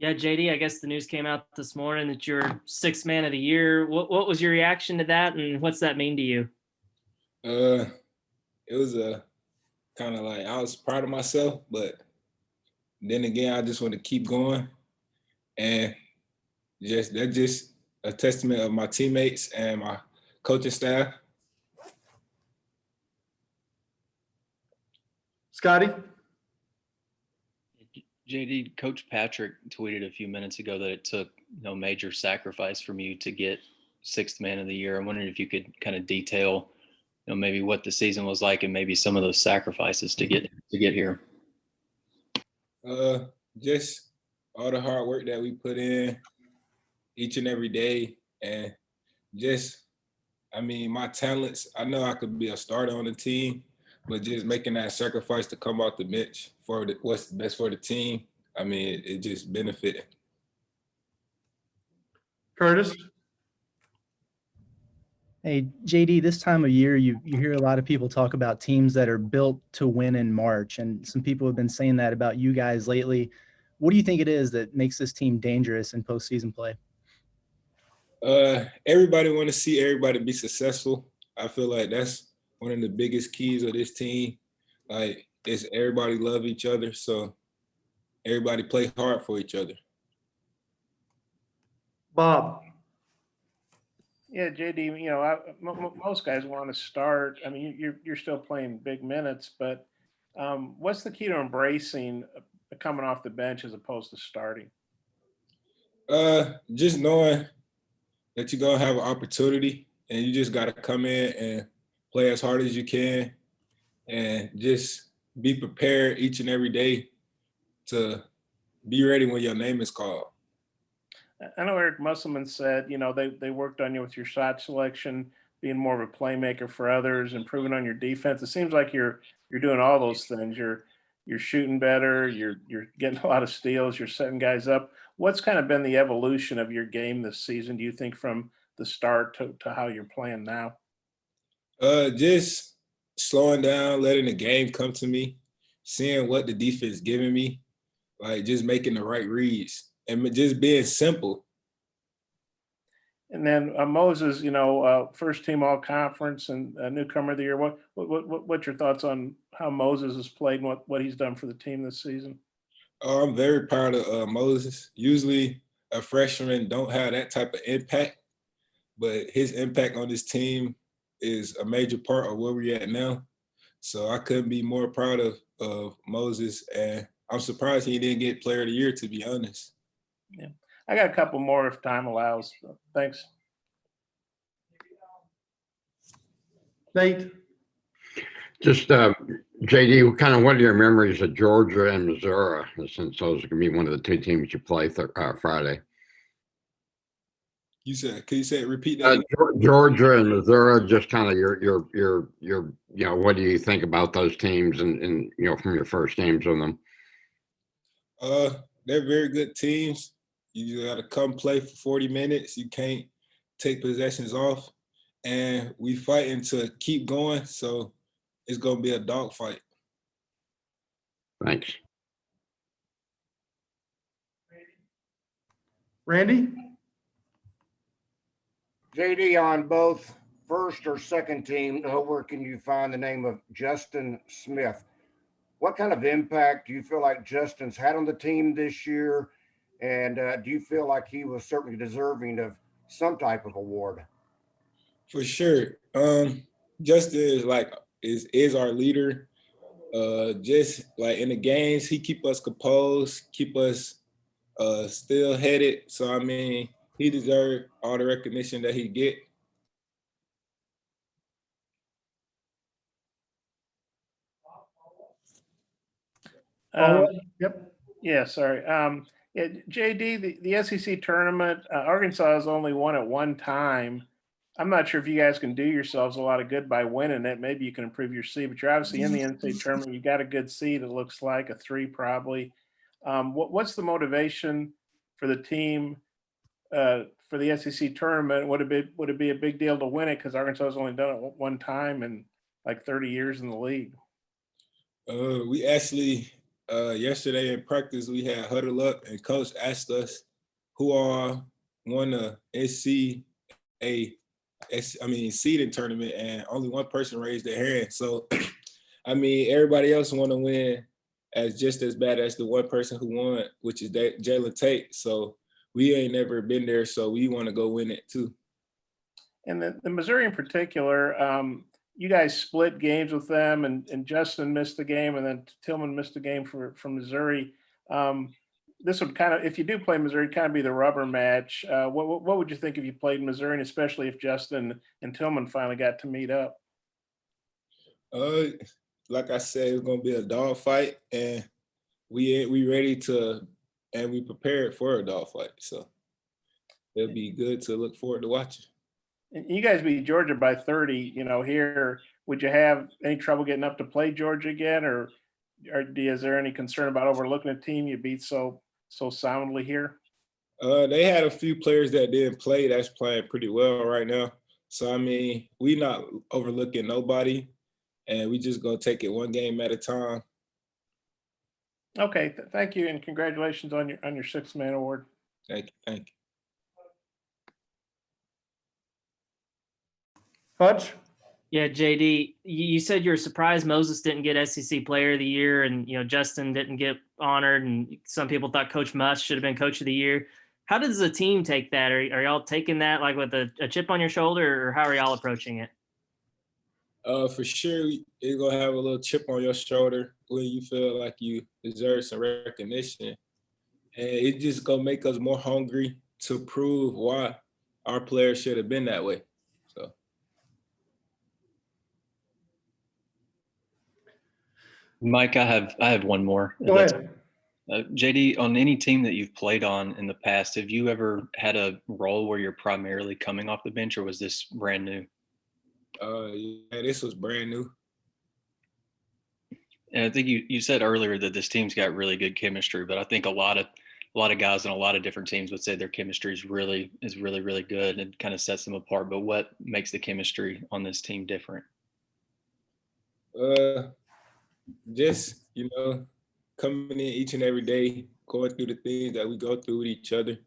Yeah, JD, I guess the news came out this morning that you're sixth man of the year. What was your reaction to that, and what's that mean to you? Uh, it was a kind of like I was proud of myself, but then again, I just want to keep going, and that's just a testament of my teammates and my coaching staff. Scotty? JD, Coach Patrick tweeted a few minutes ago that it took no major sacrifice from you to get sixth man of the year. I'm wondering if you could kind of detail, maybe what the season was like and maybe some of those sacrifices to get here. Just all the hard work that we put in each and every day, and my talents. I know I could be a starter on the team, but just making that sacrifice to come off the bench for what's best for the team. It just benefited. Curtis? Hey, JD, this time of year, you hear a lot of people talk about teams that are built to win in March, and some people have been saying that about you guys lately. What do you think it is that makes this team dangerous in postseason play? Everybody want to see everybody be successful. I feel like that's one of the biggest keys of this team. Like, it's everybody love each other, so everybody play hard for each other. Bob? Yeah, JD, most guys want to start. I mean, you're still playing big minutes, but what's the key to embracing coming off the bench as opposed to starting? Just knowing that you're gonna have an opportunity, and you just gotta come in and play as hard as you can, and just be prepared each and every day to be ready when your name is called. I know Eric Musselman said, they worked on you with your shot selection, being more of a playmaker for others, improving on your defense. It seems like you're doing all those things. You're shooting better. You're getting a lot of steals. You're setting guys up. What's kind of been the evolution of your game this season, do you think, from the start to how you're playing now? Just slowing down, letting the game come to me, seeing what the defense giving me, like just making the right reads and just being simple. And then Moses, first team all conference and newcomer of the year. What's your thoughts on how Moses has played and what he's done for the team this season? I'm very proud of Moses. Usually a freshman don't have that type of impact, but his impact on this team is a major part of where we're at now. So I couldn't be more proud of Moses, and I'm surprised he didn't get player of the year, to be honest. Yeah, I got a couple more if time allows. Thanks. Nate? Just JD, kind of what are your memories of Georgia and Missouri, since those are going to be one of the two teams you play Friday? Can you say it? Repeat that? Georgia and Missouri. Just kind of your what do you think about those teams and from your first games on them? They're very good teams. You got to come play for 40 minutes. You can't take possessions off, and we fighting to keep going. So it's gonna be a dogfight. Thanks. Randy? JD, on both first or second team, where can you find the name of Justin Smith? What kind of impact do you feel like Justin's had on the team this year? And do you feel like he was certainly deserving of some type of award? For sure. Justin is our leader. Just like in the games, he keep us composed, keep us still headed. So he deserved all the recognition that he get. Yep. Yeah, sorry. JD, the SEC tournament, Arkansas has only won at one time. I'm not sure if you guys can do yourselves a lot of good by winning it. Maybe you can improve your seed, but you're obviously in the NCAA tournament. You got a good seed. It looks like a 3 probably. What's the motivation for the team for the SEC tournament? Would it be a big deal to win it because Arkansas has only done it one time in like 30 years in the league? We actually Yesterday in practice, we had huddle up, and coach asked us who all won the seeding tournament, and only one person raised their hand. So, I mean, everybody else want to win as just as bad as the one person who won, which is Jalen Tate. So we ain't never been there, so we want to go win it too. And the Missouri in particular, you guys split games with them, and Justin missed a game, and then Tillman missed a game from Missouri. This would kind of, if you do play Missouri, kind of be the rubber match. What would you think if you played Missouri, and especially if Justin and Tillman finally got to meet up? Like I said, it's gonna be a dog fight, and we ready to, and we prepared for a dog fight. So it'll be good to look forward to watching. You guys beat Georgia by 30, here. Would you have any trouble getting up to play Georgia again, or is there any concern about overlooking a team you beat so soundly here? They had a few players that didn't play that's playing pretty well right now. So, I mean, we not overlooking nobody, and we just gonna take it one game at a time. Okay, thank you, and congratulations on your sixth man award. Thank you. Hutch? Yeah, JD, you said you were surprised Moses didn't get SEC Player of the Year, and Justin didn't get honored, and some people thought Coach Muss should have been Coach of the Year. How does the team take that? Are y'all taking that like with a chip on your shoulder, or how are y'all approaching it? For sure, you're gonna have a little chip on your shoulder when you feel like you deserve some recognition, and it just gonna make us more hungry to prove why our players should have been that way. So. Mike, I have one more. Go ahead. JD, on any team that you've played on in the past, have you ever had a role where you're primarily coming off the bench, or was this brand new? Yeah, this was brand new. And I think you said earlier that this team's got really good chemistry, but I think a lot of guys on a lot of different teams would say their chemistry is really good and kind of sets them apart. But what makes the chemistry on this team different? Just coming in each and every day, going through the things that we go through with each other,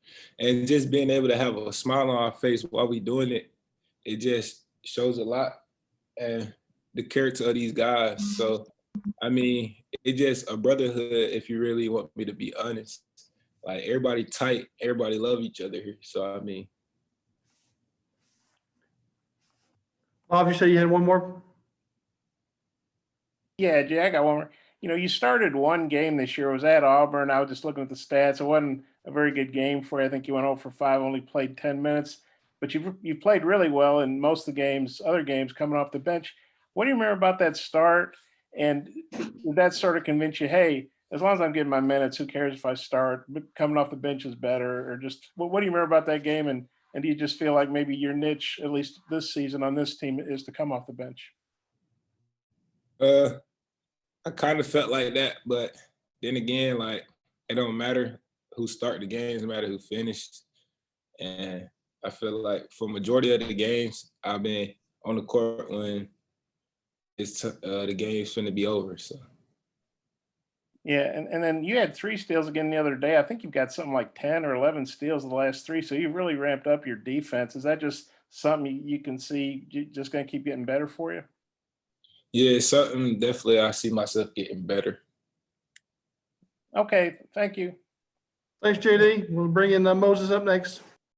and just being able to have a smile on our face while we doing it, it just shows a lot, and the character of these guys. So, I mean, it's just a brotherhood, if you really want me to be honest. Like, everybody tight, everybody love each other here. So, I mean. Bob, you said you had one more? Yeah, Jay, I got one more. You started one game this year. It was at Auburn. I was just looking at the stats. It wasn't a very good game for you. I think you went 0 for 5, only played 10 minutes. But you've played really well in most of the games, other games coming off the bench. What do you remember about that start? And did that sort of convince you, hey, as long as I'm getting my minutes, who cares if I start? But coming off the bench is better. Or just what do you remember about that game? And do you just feel like maybe your niche, at least this season on this team, is to come off the bench? I kind of felt like that, but then again, like, it don't matter who start the games, no matter who finished. And I feel like for majority of the games, I've been on the court when it's the game's finna be over. So. Yeah, and then you had 3 steals again the other day. I think you've got something like 10 or 11 steals in the last 3. So you've really ramped up your defense. Is that just something you can see just going to keep getting better for you? Yeah, something definitely I see myself getting better. Okay, thank you. Thanks, JD. We'll bring in Moses up next.